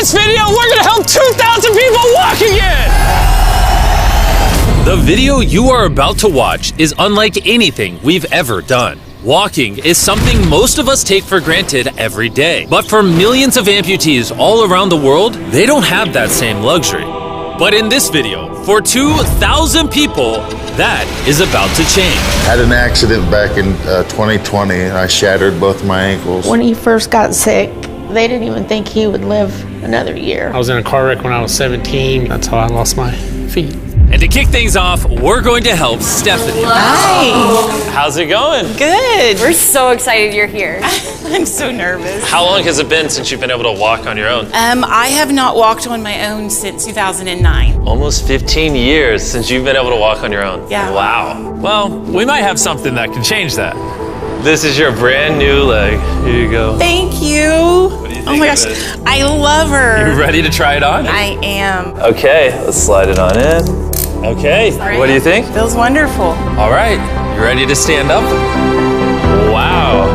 this video, we're gonna help 2,000 people walk again! The video you are about to watch is unlike anything we've ever done. Walking is something most of us take for granted every day. But for millions of amputees all around the world, they don't have that same luxury. But in this video, for 2,000 people, that is about to change. I had an accident back in 2020 and I shattered both my ankles. When he first got sick, they didn't even think he would live another year. I was in a car wreck when I was 17. That's how I lost my feet. And to kick things off, we're going to help Stephanie. Hi. How's it going? Good. We're so excited you're here. I'm so nervous. How long has it been since you've been able to walk on your own? I have not walked on my own since 2009. Almost 15 years since you've been able to walk on your own. Yeah. Wow. Well, we might have something that can change that. This is your brand new leg. Here you go. Thank you. What do you think Oh my of gosh, it? I love her. You ready to try it on? I am. Okay, let's slide it on in. Okay, what do you think? Feels wonderful. All right, you ready to stand up? Wow.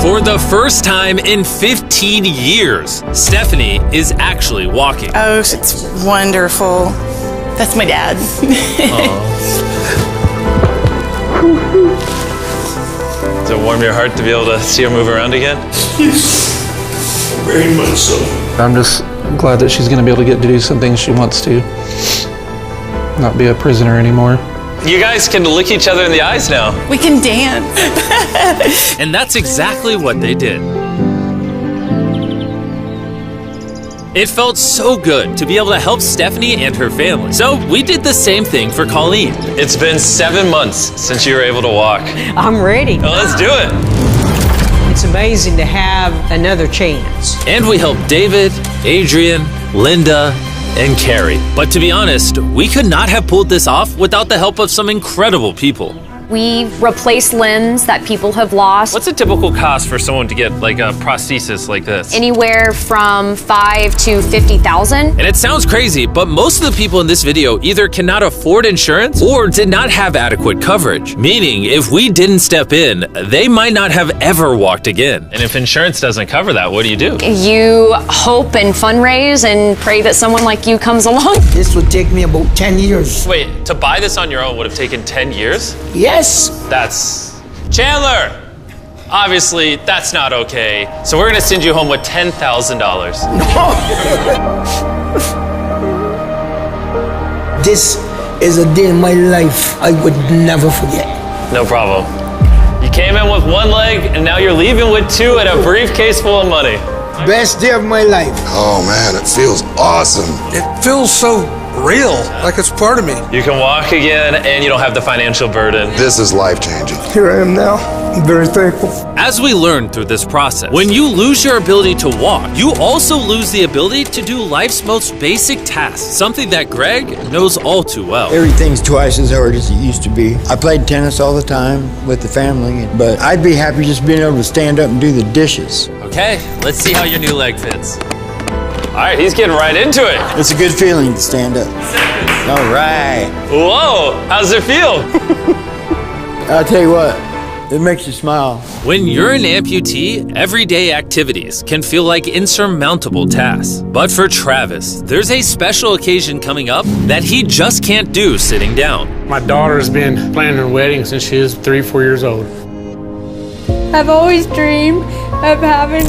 For the first time in 15 years, Stephanie is actually walking. Oh, it's wonderful. That's my dad. Does it warm your heart to be able to see her move around again? Very much so. I'm just glad that she's going to be able to get to do some things she wants to. Not be a prisoner anymore. You guys can look each other in the eyes now. We can dance. And that's exactly what they did. It felt so good to be able to help Stephanie and her family. So we did the same thing for Colleen. It's been 7 months since you were able to walk. I'm ready. Well, let's do it. It's amazing to have another chance. And we helped David, Adrian, Linda, and Carrie. But to be honest, we could not have pulled this off without the help of some incredible people. We replace limbs that people have lost. What's a typical cost for someone to get like a prosthesis like this? Anywhere from $5,000 to $50,000. And it sounds crazy, but most of the people in this video either cannot afford insurance or did not have adequate coverage. Meaning, if we didn't step in, they might not have ever walked again. And if insurance doesn't cover that, what do? You hope and fundraise and pray that someone like you comes along. This would take me about 10 years. Wait, to buy this on your own would have taken 10 years? Yes. That's... Chandler! Obviously, that's not okay. So we're gonna send you home with $10,000. This is a day in my life I would never forget. No problem. You came in with one leg, and now you're leaving with two and a briefcase full of money. Best day of my life. Oh man, it feels awesome. It feels so real, like it's part of me. You can walk again, and you don't have the financial burden. This is life-changing. Here I am now. I'm very thankful. As we learned through this process, when you lose your ability to walk, you also lose the ability to do life's most basic tasks, something that Greg knows all too well. Everything's twice as hard as it used to be. I played tennis all the time with the family, but I'd be happy just being able to stand up and do the dishes. Okay, let's see how your new leg fits. All right, he's getting right into it. It's a good feeling to stand up. All right. Whoa, how's it feel? I'll tell you what, it makes you smile. When you're an amputee, everyday activities can feel like insurmountable tasks. But for Travis, there's a special occasion coming up that he just can't do sitting down. My daughter's been planning her wedding since she was 3 or 4 years old. I've always dreamed of having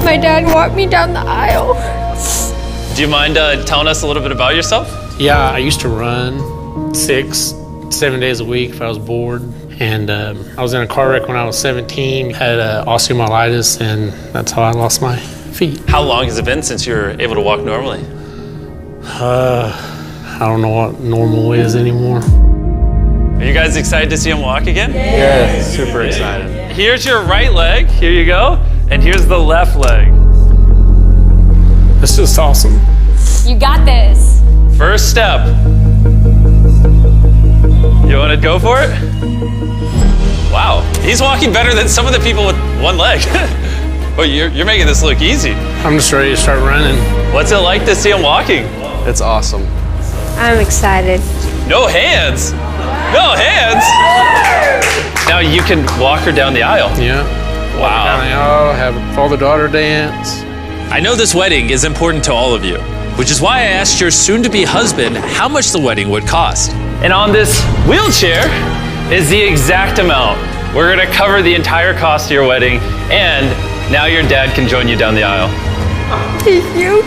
my dad walk me down the aisle. Do you mind telling us a little bit about yourself? Yeah, I used to run 6, 7 days a week if I was bored. And I was in a car wreck when I was 17, had osteomyelitis, and that's how I lost my feet. How long has it been since you were able to walk normally? I don't know what normal is anymore. Are you guys excited to see him walk again? Yeah, super excited. Here's your right leg, here you go, and here's the left leg. It's just awesome. You got this. First step. You want to go for it? Wow, he's walking better than some of the people with one leg. Well, you're making this look easy. I'm just ready to start running. What's it like to see him walking? It's awesome. I'm excited. No hands. No hands. Now you can walk her down the aisle. Yeah. Wow. Have a father-daughter dance. I know this wedding is important to all of you, which is why I asked your soon-to-be husband how much the wedding would cost. And on this wheelchair is the exact amount. We're gonna cover the entire cost of your wedding, and now your dad can join you down the aisle. Thank you.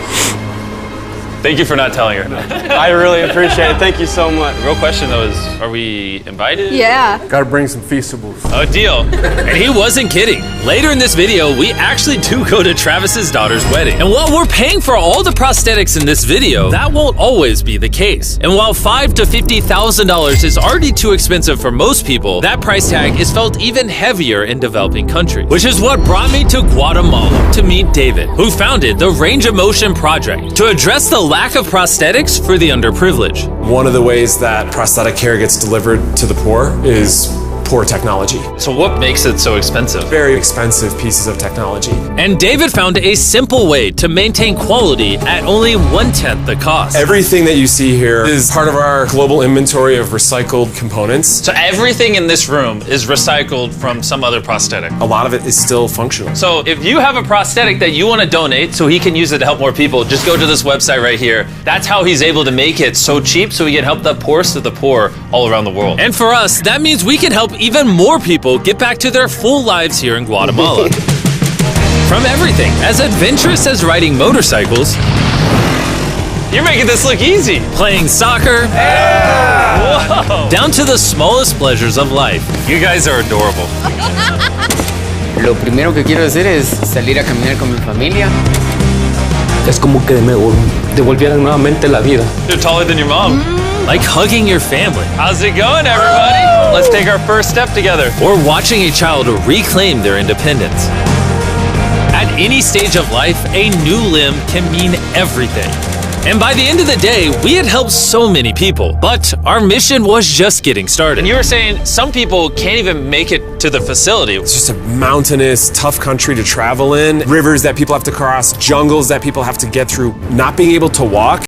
Thank you for not telling her. I really appreciate it. Thank you so much. The real question though is, are we invited? Yeah. Gotta bring some feastables. Oh, deal. And he wasn't kidding. Later in this video, we actually do go to Travis's daughter's wedding. And while we're paying for all the prosthetics in this video, that won't always be the case. And while $5,000 to $50,000 is already too expensive for most people, that price tag is felt even heavier in developing countries. Which is what brought me to Guatemala to meet David, who founded the Range of Motion Project to address the lack of prosthetics for the underprivileged. One of the ways that prosthetic care gets delivered to the poor is poor technology. So what makes it so expensive? Very expensive pieces of technology. And David found a simple way to maintain quality at only 1/10 the cost. Everything that you see here is part of our global inventory of recycled components. So everything in this room is recycled from some other prosthetic. A lot of it is still functional. So if you have a prosthetic that you want to donate so he can use it to help more people, just go to this website right here. That's how he's able to make it so cheap so he can help the poorest of the poor all around the world. And for us, that means we can help even more people get back to their full lives here in Guatemala. From everything as adventurous as riding motorcycles, You're making this look easy. playing soccer, Whoa. down to the smallest pleasures of life. You guys are adorable. Lo primero que quiero hacer es salir a caminar con mi familia. Es como que me devolvieran nuevamente la vida. You're taller than your mom. Like hugging your family. How's it going, everybody? Let's take our first step together. Or watching a child reclaim their independence. At any stage of life, a new limb can mean everything. And by the end of the day, we had helped so many people, but our mission was just getting started. And you were saying some people can't even make it to the facility. It's just a mountainous, tough country to travel in. Rivers that people have to cross, jungles that people have to get through. Not being able to walk